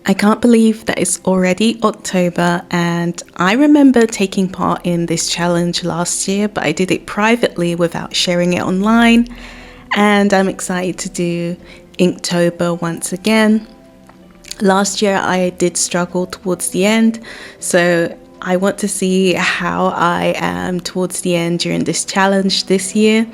I can't believe that it's already October, and I remember taking part in this challenge last year, but I did it privately without sharing it online. And I'm excited to do Inktober once again. Last year I did struggle towards the end, so I want to see how I am towards the end during this challenge this year.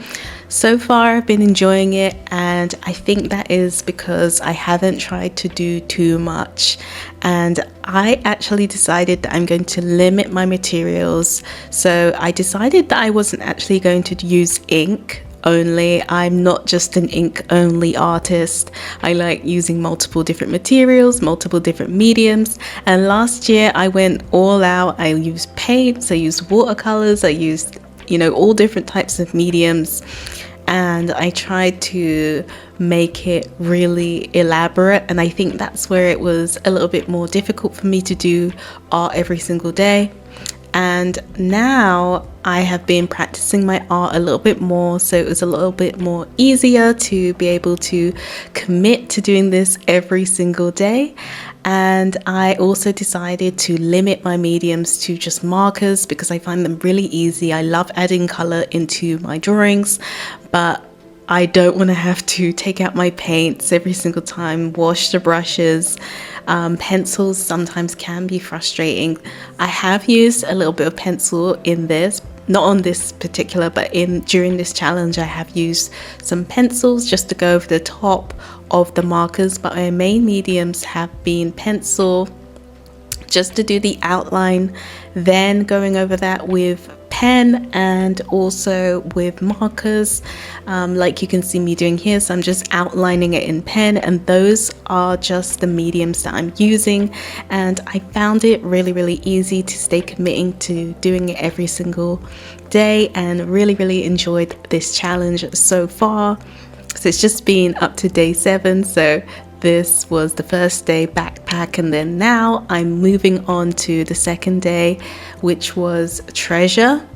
So far I've been enjoying it, and I think that is because I haven't tried to do too much, and I actually decided that I'm going to limit my materials. So I decided that I wasn't actually going to use ink only. I'm not just an ink only artist. I like using multiple different materials, multiple different mediums, and last year I went all out. I used paints, I used watercolors, I used all different types of mediums, and I tried to make it really elaborate. And I think that's where it was a little bit more difficult for me to do art every single day. And now I have been practicing my art a little bit more, so it was a little bit more easier to be able to commit to doing this every single day. And I also decided to limit my mediums to just markers because I find them really easy. I love adding color into my drawings, but I don't want to have to take out my paints every single time, wash the brushes. Pencils sometimes can be frustrating. I have used a little bit of pencil in this, not on this particular, but during this challenge I have used some pencils just to go over the top of the markers, but my main mediums have been pencil just to do the outline, then going over that with pen and also with markers, like you can see me doing here. So I'm just outlining it in pen, and those are just the mediums that I'm using, and I found it really easy to stay committing to doing it every single day, and really enjoyed this challenge so far. So it's just been up to day 7, so this was the first day, backpack, and then now I'm moving on to the second day, which was treasure.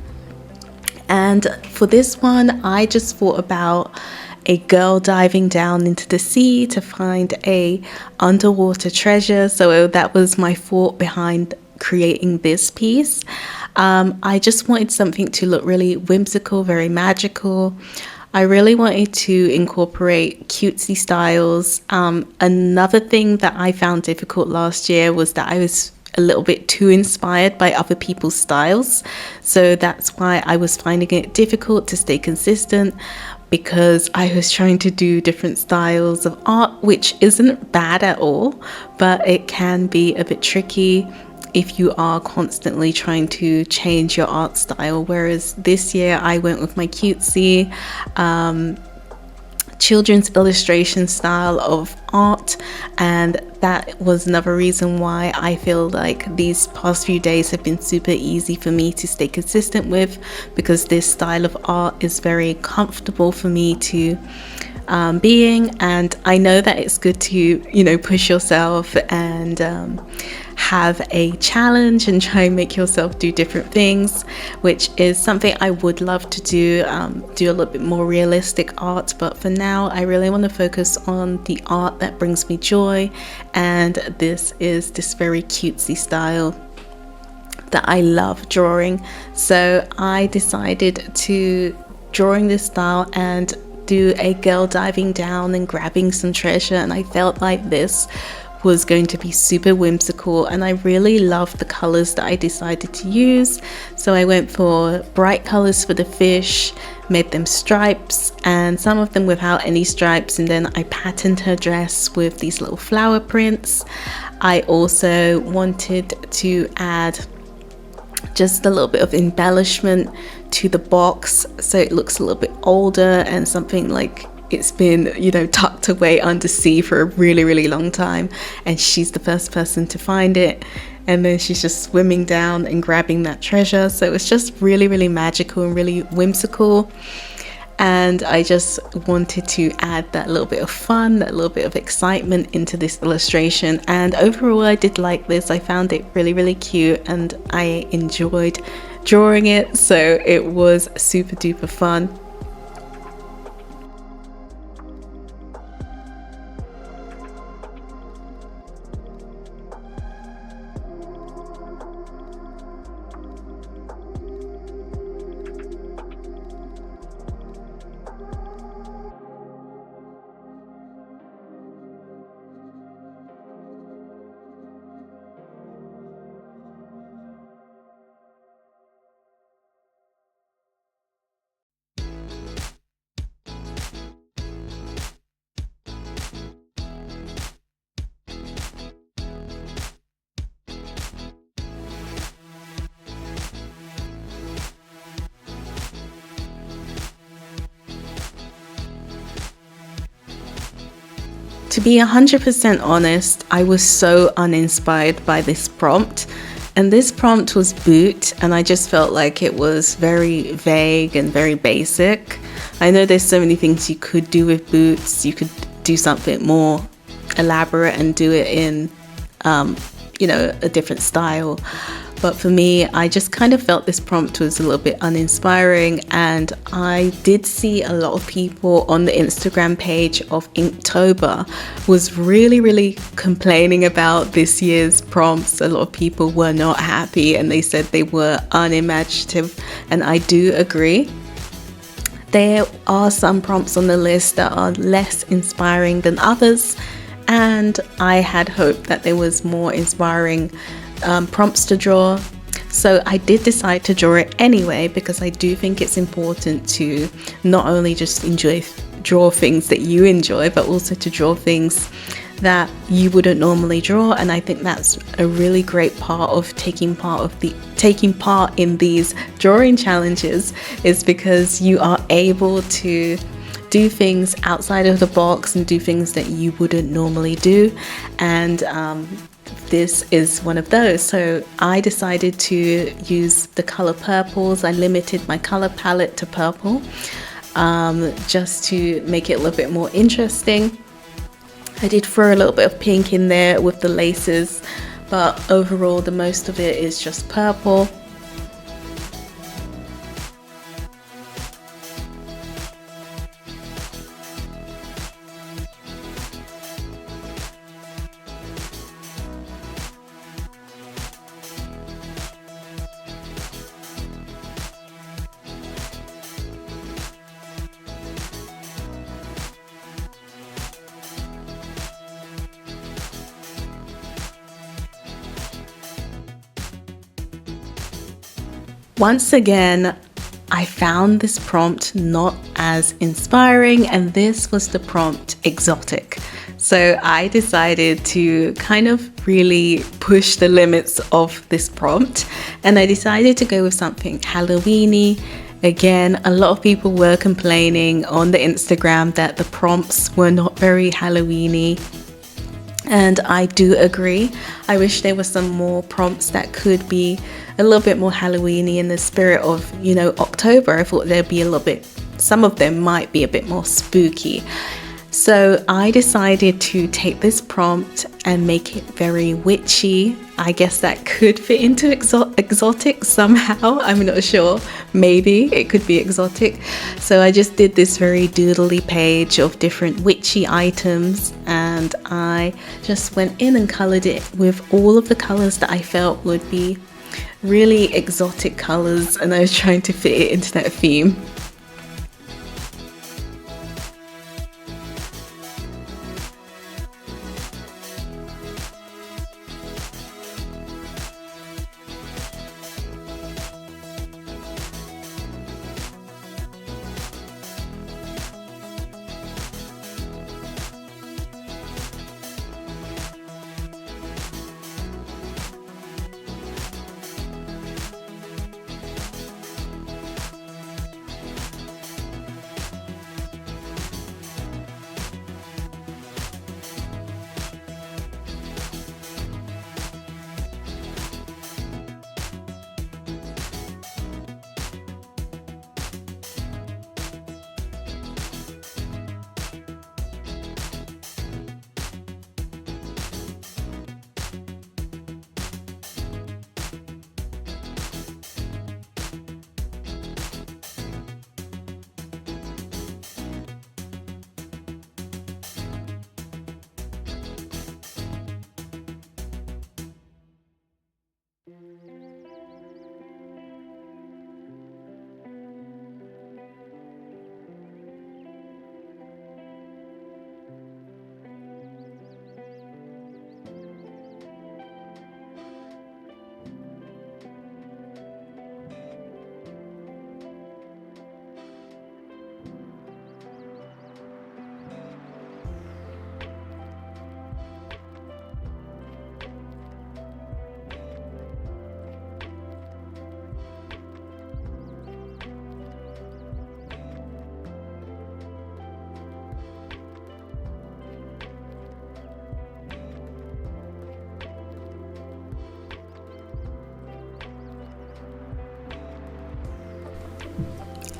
And for this one, I just thought about a girl diving down into the sea to find a underwater treasure. So that was my thought behind creating this piece. I just wanted something to look really whimsical, very magical. I really wanted to incorporate cutesy styles. Another thing that I found difficult last year was that I was a little bit too inspired by other people's styles. So that's why I was finding it difficult to stay consistent, because I was trying to do different styles of art, which isn't bad at all, but it can be a bit tricky if you are constantly trying to change your art style. Whereas this year I went with my cutesy children's illustration style of art, and that was another reason why I feel like these past few days have been super easy for me to stay consistent with, because this style of art is very comfortable for me to being, and I know that it's good to push yourself and have a challenge and try and make yourself do different things, which is something I would love to do a little bit more realistic art. But for now I really want to focus on the art that brings me joy, and this is this very cutesy style that I love drawing. So I decided to drawing this style and do a girl diving down and grabbing some treasure, and I felt like this was going to be super whimsical, and I really loved the colors that I decided to use. So I went for bright colors for the fish, made them stripes, and some of them without any stripes, and then I patterned her dress with these little flower prints. I also wanted to add just a little bit of embellishment to the box so it looks a little bit older and something like it's been tucked away undersea for a really long time, and she's the first person to find it, and then she's just swimming down and grabbing that treasure. So it's just really magical and really whimsical, and I just wanted to add that little bit of fun, that little bit of excitement into this illustration. And overall I did like this. I found it really cute, and I enjoyed drawing it, so it was super duper fun. To be 100% honest, I was so uninspired by this prompt. And this prompt was boot, and I just felt like it was very vague and very basic. I know there's so many things you could do with boots. You could do something more elaborate and do it in, a different style. But for me, I just kind of felt this prompt was a little bit uninspiring, and I did see a lot of people on the Instagram page of Inktober was really complaining about this year's prompts. A lot of people were not happy and they said they were unimaginative, and I do agree. There are some prompts on the list that are less inspiring than others, and I had hoped that there was more inspiring prompts to draw. So I did decide to draw it anyway, because I do think it's important to not only just draw things that you enjoy, but also to draw things that you wouldn't normally draw. And I think that's a really great part of taking part in these drawing challenges, is because you are able to do things outside of the box and do things that you wouldn't normally do. And this is one of those. So I decided to use the color purples. I limited my color palette to purple, just to make it a little bit more interesting. I did throw a little bit of pink in there with the laces, but overall the most of it is just purple. Once again, I found this prompt not as inspiring, and this was the prompt exotic. So I decided to kind of really push the limits of this prompt, and I decided to go with something Halloweeny. Again, a lot of people were complaining on the Instagram that the prompts were not very Halloweeny. And I do agree. I wish there were some more prompts that could be a little bit more Halloweeny in the spirit of, October. I thought there'd be some of them might be a bit more spooky. So I decided to take this prompt and make it very witchy. I guess that could fit into exotic somehow. I'm not sure. Maybe it could be exotic. So I just did this very doodly page of different witchy items, and I just went in and colored it with all of the colors that I felt would be really exotic colors, and I was trying to fit it into that theme.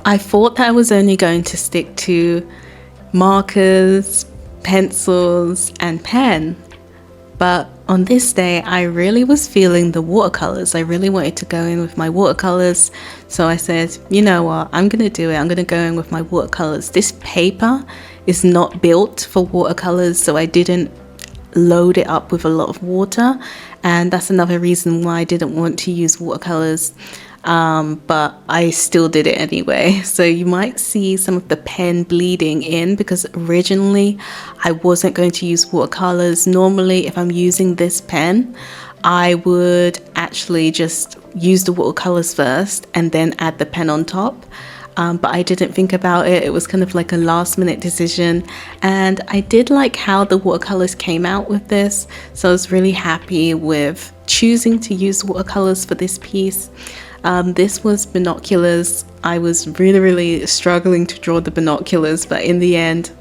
I thought that I was only going to stick to markers, pencils, and pen. But on this day, I really was feeling the watercolors. I really wanted to go in with my watercolors. So I said, you know what, I'm going to do it. I'm going to go in with my watercolors. This paper is not built for watercolors, so I didn't load it up with a lot of water. And that's another reason why I didn't want to use watercolors. But I still did it anyway. So you might see some of the pen bleeding in because originally I wasn't going to use watercolors. Normally, if I'm using this pen, I would actually just use the watercolors first and then add the pen on top. But I didn't think about it. It was kind of like a last minute decision. And I did like how the watercolors came out with this. So I was really happy with choosing to use watercolors for this piece. This was binoculars. I was really struggling to draw the binoculars, but in the end,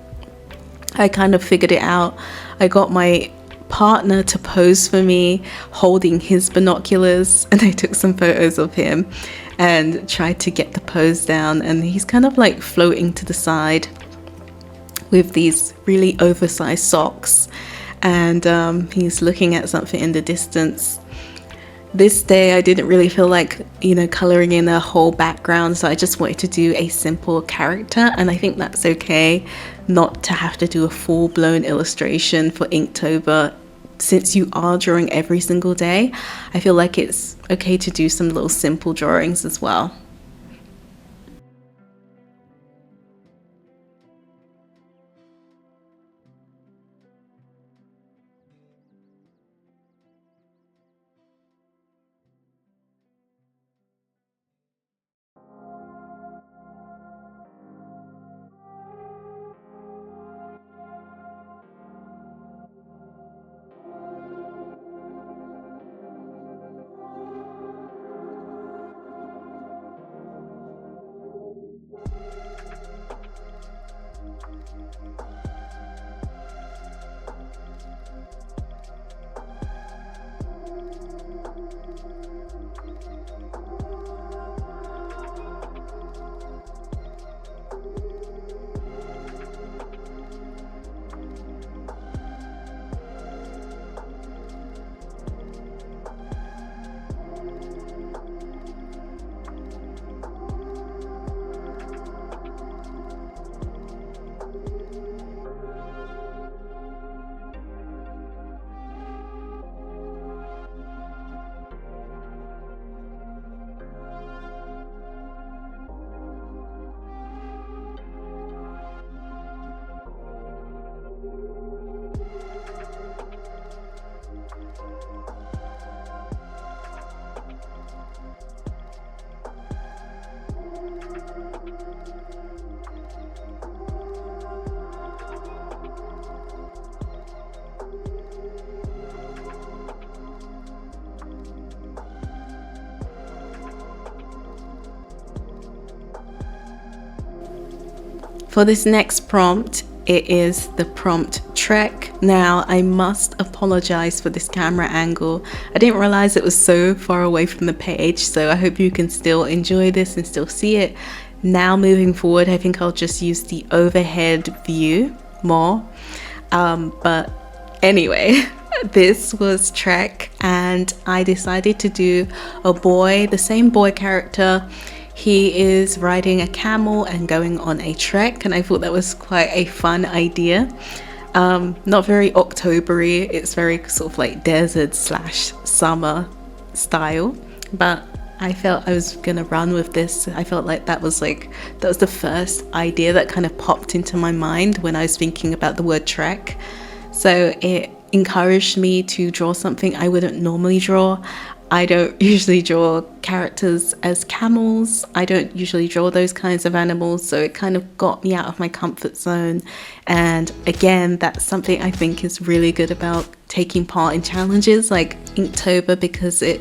I kind of figured it out. I got my partner to pose for me holding his binoculars, and I took some photos of him and tried to get the pose down, and he's kind of like floating to the side with these really oversized socks, and he's looking at something in the distance. This day I didn't really feel like, coloring in a whole background, so I just wanted to do a simple character, and I think that's okay not to have to do a full-blown illustration for Inktober. Since you are drawing every single day, I feel like it's okay to do some little simple drawings as well. For this next prompt, it is the prompt trek. Now, I must apologize for this camera angle. I didn't realize it was so far away from the page, so I hope you can still enjoy this and still see it. Now, moving forward, I think I'll just use the overhead view more. But anyway, this was trek, and I decided to do a boy, the same boy character. He is riding a camel and going on a trek, and I thought that was quite a fun idea. Not very Octobery, it's very sort of like desert slash summer style, but I felt I was gonna run with this. I felt like that was the first idea that kind of popped into my mind when I was thinking about the word trek. So it encouraged me to draw something I wouldn't normally draw. I don't usually draw characters as camels. I don't usually draw those kinds of animals, so it kind of got me out of my comfort zone. And again, that's something I think is really good about taking part in challenges like Inktober, because it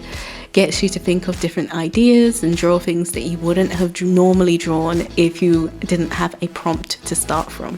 gets you to think of different ideas and draw things that you wouldn't have normally drawn if you didn't have a prompt to start from.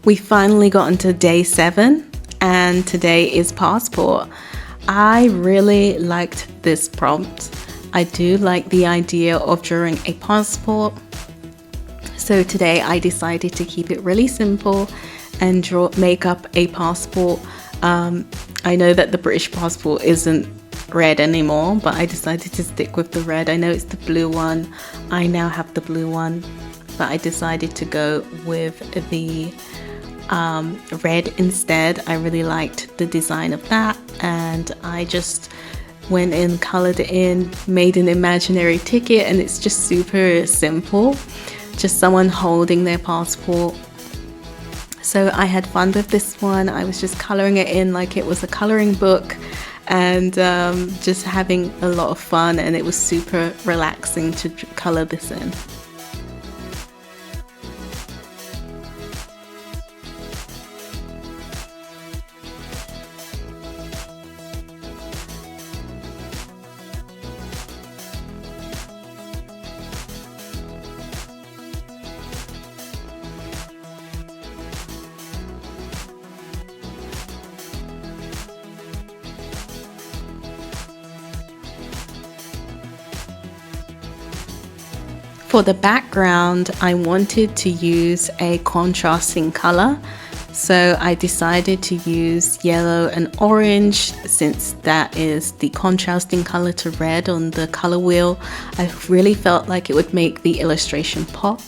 We finally got into day 7 and today is passport. I really liked this prompt. I do like the idea of drawing a passport. So today I decided to keep it really simple and make up a passport. I know that the British passport isn't red anymore, but I decided to stick with the red. I know it's the blue one. I now have the blue one, but I decided to go with the red instead. I really liked the design of that, and I just went in, colored it in, made an imaginary ticket, and it's just super simple, just someone holding their passport. So I had fun with this one. I was just coloring it in like it was a coloring book, and just having a lot of fun, and it was super relaxing to color this in. For the background, I wanted to use a contrasting color, so I decided to use yellow and orange since that is the contrasting color to red on the color wheel. I really felt like it would make the illustration pop,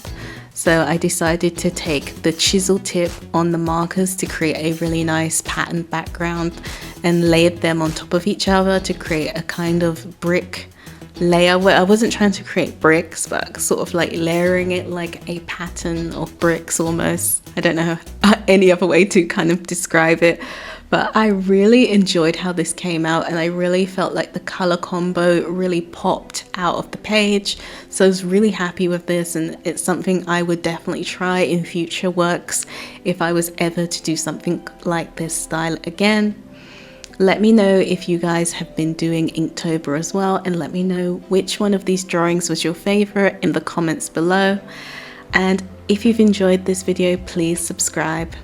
so I decided to take the chisel tip on the markers to create a really nice patterned background and layered them on top of each other to create a kind of brick layer. Where I wasn't trying to create bricks, but sort of like layering it like a pattern of bricks almost. I don't know any other way to kind of describe it, but I really enjoyed how this came out, and I really felt like the color combo really popped out of the page. So I was really happy with this, and it's something I would definitely try in future works if I was ever to do something like this style again. Let me know if you guys have been doing Inktober as well, and let me know which one of these drawings was your favorite in the comments below. And if you've enjoyed this video, please subscribe.